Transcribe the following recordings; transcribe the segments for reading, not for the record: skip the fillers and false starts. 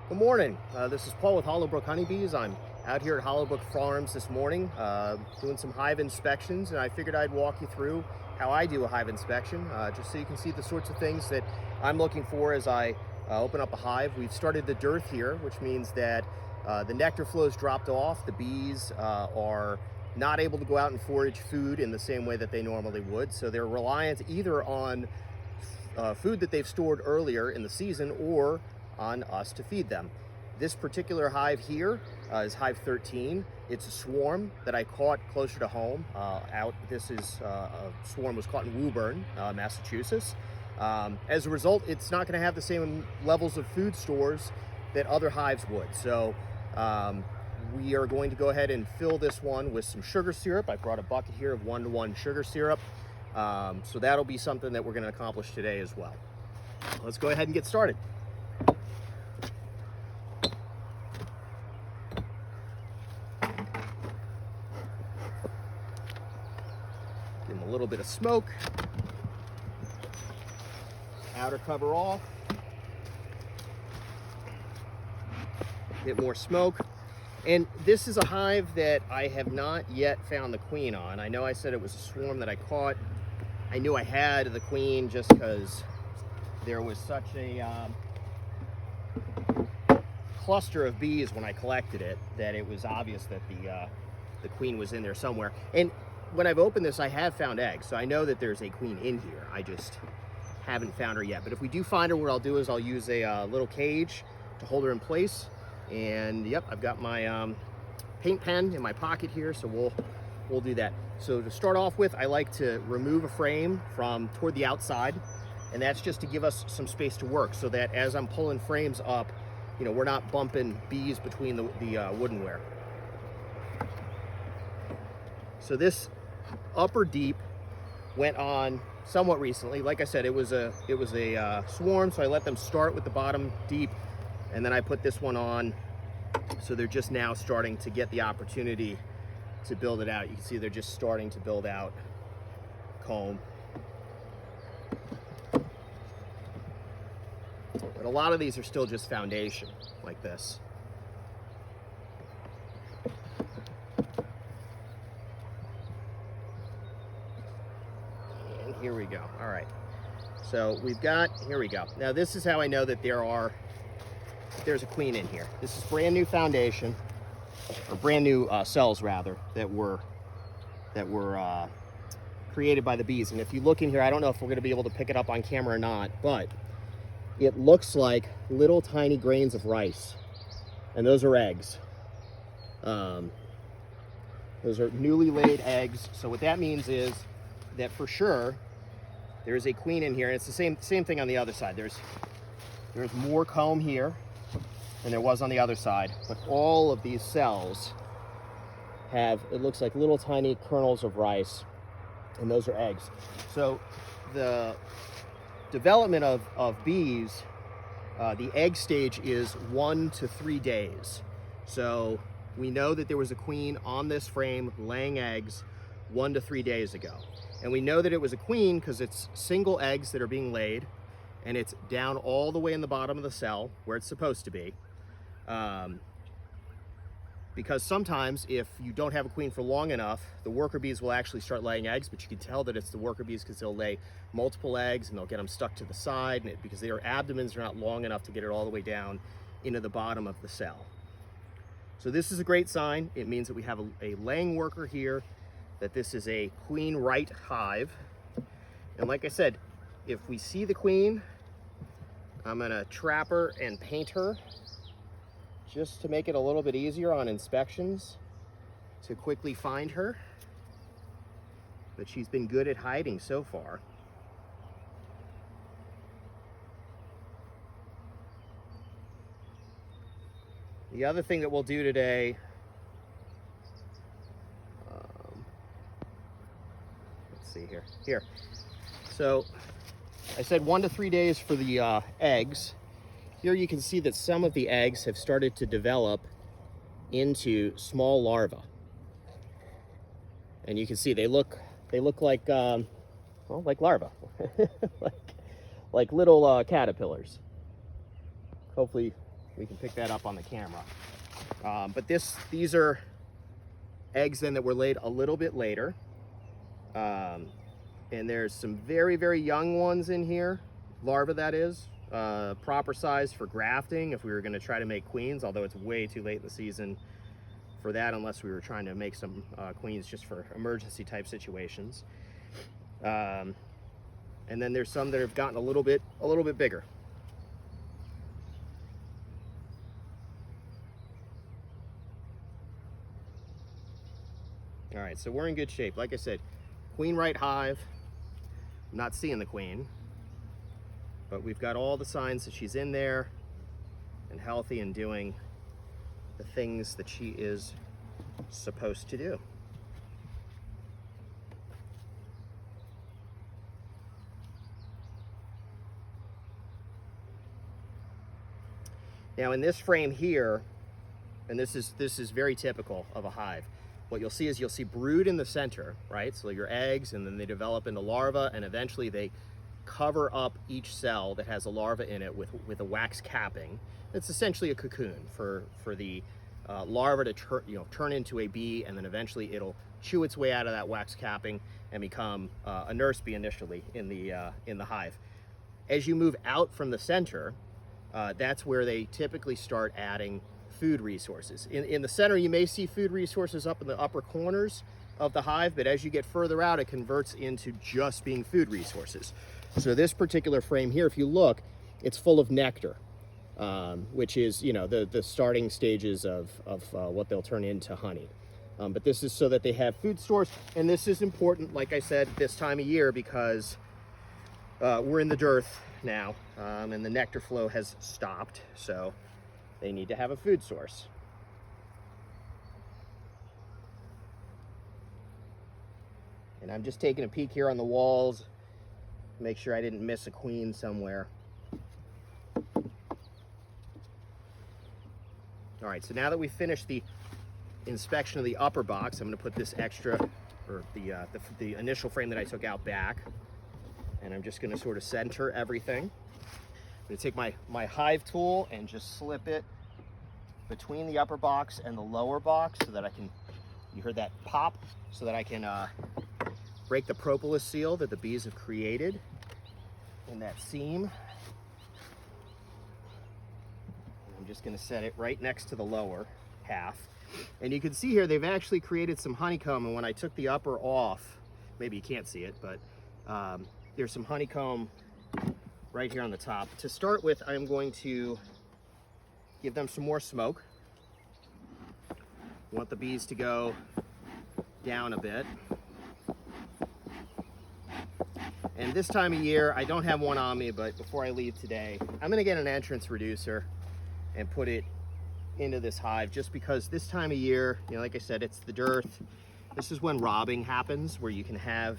Good morning. This is Paul with Hollowbrook Honeybees. I'm out here at Hollowbrook Farms this morning doing some hive inspections, and I figured I'd walk you through how I do a hive inspection, just so you can see the sorts of things that I'm looking for as I open up a hive. We've started the dearth here, which means that the nectar flow's dropped off. The bees are not able to go out and forage food in the same way that they normally would, so they're reliant either on food that they've stored earlier in the season or on us to feed them. This particular hive here is hive 13. It's a swarm that I caught closer to home. This is a swarm was caught in Woburn, Massachusetts. As a result, it's not going to have the same levels of food stores that other hives would. So we are going to go ahead and fill this one with some sugar syrup. I brought a bucket here of 1-to-1 sugar syrup. So that'll be something that we're going to accomplish today as well. Let's go ahead and get started. Give them a little bit of smoke. Outer cover off. A bit more smoke. And this is a hive that I have not yet found the queen on. I know I said it was a swarm that I caught. I knew I had the queen just because there was such a cluster of bees when I collected it that it was obvious that the queen was in there somewhere. And when I've opened this, I have found eggs, so I know that there's a queen in here. I just haven't found her yet. But if we do find her, what I'll do is I'll use a little cage to hold her in place. And yep, I've got my paint pen in my pocket here, so we'll do that. So to start off with, I like to remove a frame from toward the outside, and that's just to give us some space to work, so that as I'm pulling frames up, you know, we're not bumping bees between the woodenware. So this upper deep went on somewhat recently. Like I said, it was a swarm, so I let them start with the bottom deep, and then I put this one on, so they're just now starting to get the opportunity to build it out. You can see they're just starting to build out comb. But a lot of these are still just foundation, like this. And here we go. All right. So we've got, here we go. Now this is how I know that there's a queen in here. This is brand new foundation, or brand new cells rather, that were created by the bees. And if you look in here, I don't know if we're going to be able to pick it up on camera or not, but it looks like little tiny grains of rice, and those are eggs. Those are newly laid eggs. So what that means is that for sure there's a queen in here, and it's the same thing on the other side. There's more comb here than there was on the other side, but all of these cells have, it looks like little tiny kernels of rice, and those are eggs. So the development of bees, the egg stage is 1 to 3 days. So we know that there was a queen on this frame laying eggs 1 to 3 days ago. And we know that it was a queen because it's single eggs that are being laid, and it's down all the way in the bottom of the cell where it's supposed to be. Because sometimes if you don't have a queen for long enough, the worker bees will actually start laying eggs, but you can tell that it's the worker bees because they'll lay multiple eggs and they'll get them stuck to the side, and because their abdomens are not long enough to get it all the way down into the bottom of the cell. So this is a great sign. It means that we have a laying worker here, that this is a queen right hive. And like I said, if we see the queen, I'm gonna trap her and paint her just to make it a little bit easier on inspections to quickly find her. But she's been good at hiding so far. The other thing that we'll do today, let's see here. So I said 1 to 3 days for the eggs. Here you can see that some of the eggs have started to develop into small larvae. And you can see they look like, well, like larvae, like little caterpillars. Hopefully We can pick that up on the camera. But these are eggs then that were laid a little bit later. And there's some very, very young ones in here, larvae that is, proper size for grafting if we were gonna try to make queens, although it's way too late in the season for that unless we were trying to make some queens just for emergency type situations. And then there's some that have gotten a little bit bigger. All right, so we're in good shape. Like I said, queen right hive. I'm not seeing the queen, but we've got all the signs that she's in there and healthy and doing the things that she is supposed to do. Now in this frame here, and this is very typical of a hive, what you'll see is you'll see brood in the center, right? So your eggs, and then they develop into larvae, and eventually they cover up each cell that has a larva in it with a wax capping. It's essentially a cocoon for the larva to turn into a bee, and then eventually it'll chew its way out of that wax capping and become a nurse bee initially in the hive. As you move out from the center, that's where they typically start adding food resources. In the center, you may see food resources up in the upper corners of the hive, but as you get further out, it converts into just being food resources. So this particular frame here, if you look, it's full of nectar, which is, the starting stages of what they'll turn into honey. But this is so that they have food stores, and this is important, like I said, this time of year, because we're in the dearth now, and the nectar flow has stopped, so they need to have a food source. And I'm just taking a peek here on the walls, make sure I didn't miss a queen somewhere. All right, so now that we've finished the inspection of the upper box, I'm going to put this extra, or the initial frame that I took out back, and I'm just going to sort of center everything. I'm going to take my hive tool and just slip it between the upper box and the lower box so that I can, you heard that pop, so that I can break the propolis seal that the bees have created in that seam. I'm just going to set it right next to the lower half. And you can see here they've actually created some honeycomb, and when I took the upper off, maybe you can't see it, but there's some honeycomb right here on the top. To start with, I'm going to give them some more smoke. Want the bees to go down a bit. And this time of year, I don't have one on me, but before I leave today, I'm gonna get an entrance reducer and put it into this hive, just because this time of year, like I said, it's the dearth. This is when robbing happens, where you can have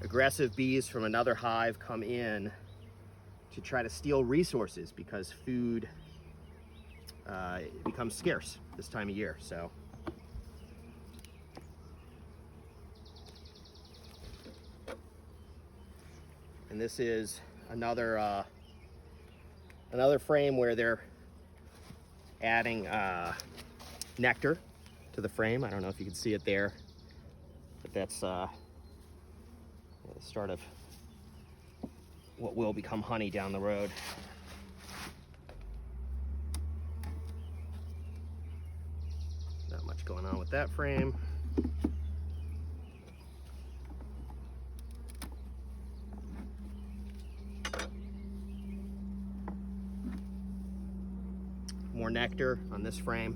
aggressive bees from another hive come in to try to steal resources, because food becomes scarce this time of year. So and this is another frame where they're adding nectar to the frame. I don't know if you can see it there, but that's the start of what will become honey down the road. Not much going on with that frame. More nectar on this frame.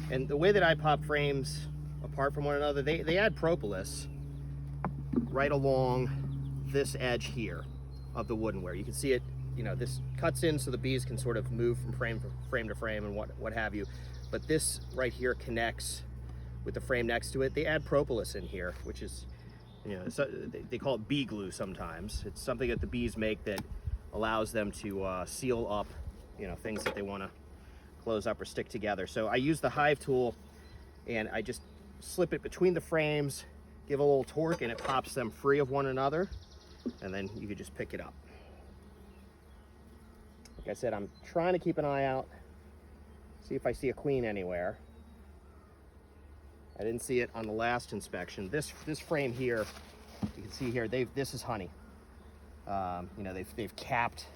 And the way that I pop frames apart from one another, they add propolis right along this edge here of the woodenware. You can see it, this cuts in so the bees can sort of move from frame to frame and what have you. But this right here connects with the frame next to it. They add propolis in here, which is, they call it bee glue sometimes. It's something that the bees make that allows them to seal up, things that they want to close up or stick together. So I use the hive tool, and I just slip it between the frames, give a little torque, and it pops them free of one another, and then you could just pick it up. Like I said, I'm trying to keep an eye out, see if I see a queen anywhere. I didn't see it on the last inspection. This frame here, you can see here, this is honey. You know, they've capped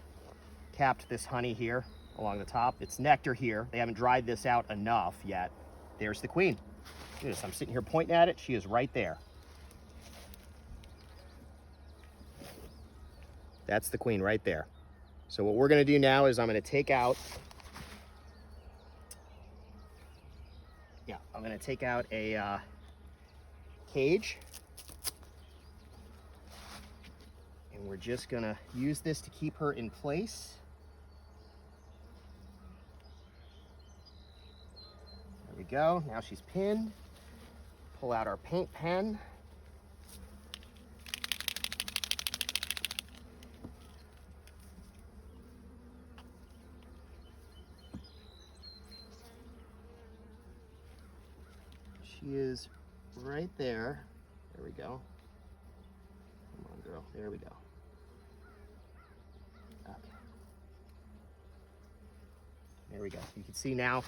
this honey here along the top. It's nectar here. They haven't dried this out enough yet. There's the queen. Look at this. I'm sitting here pointing at it. She is right there. That's the queen right there. So what we're going to do now is I'm going to take out, a cage. And we're just going to use this to keep her in place. There we go. Now she's pinned. Pull out our paint pen. She is right there. There we go. Come on, girl. There we go. Okay. There we go. You can see now,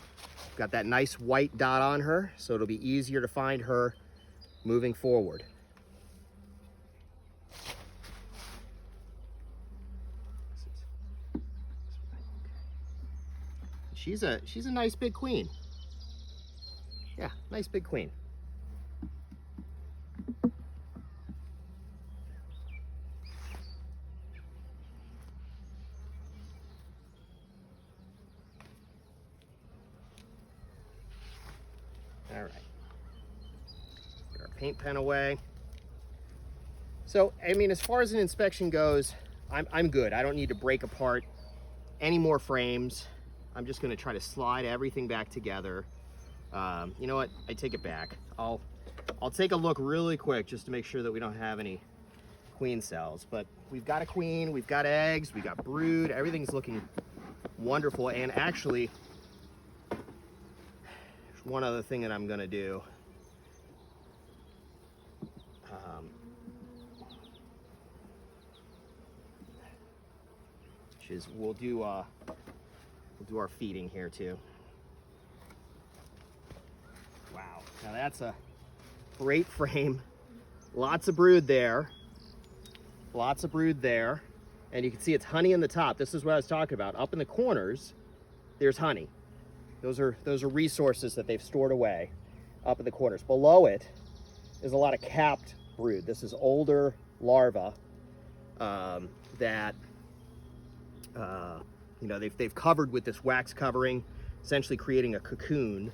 we've got that nice white dot on her, so it'll be easier to find her moving forward. She's a nice big queen. Yeah, nice big queen. All right. Put our paint pen away. So, I mean, as far as an inspection goes, I'm good. I don't need to break apart any more frames. I'm just going to try to slide everything back together. You know what? I take it back. I'll take a look really quick just to make sure that we don't have any queen cells. But we've got a queen, we've got eggs, we've got brood. Everything's looking wonderful. And actually, there's one other thing that I'm going to do. Which is we'll do our feeding here too. Wow, now that's a great frame. Lots of brood there. Lots of brood there. And you can see it's honey in the top. This is what I was talking about. Up in the corners, there's honey. Those are resources that they've stored away up in the corners. Below it is a lot of capped brood. This is older larvae that you know, they've covered with this wax covering, essentially creating a cocoon.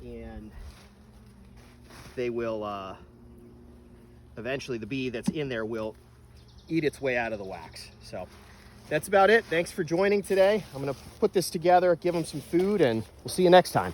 And they will, eventually the bee that's in there will eat its way out of the wax. So that's about it. Thanks for joining today. I'm going to put this together, give them some food, and we'll see you next time.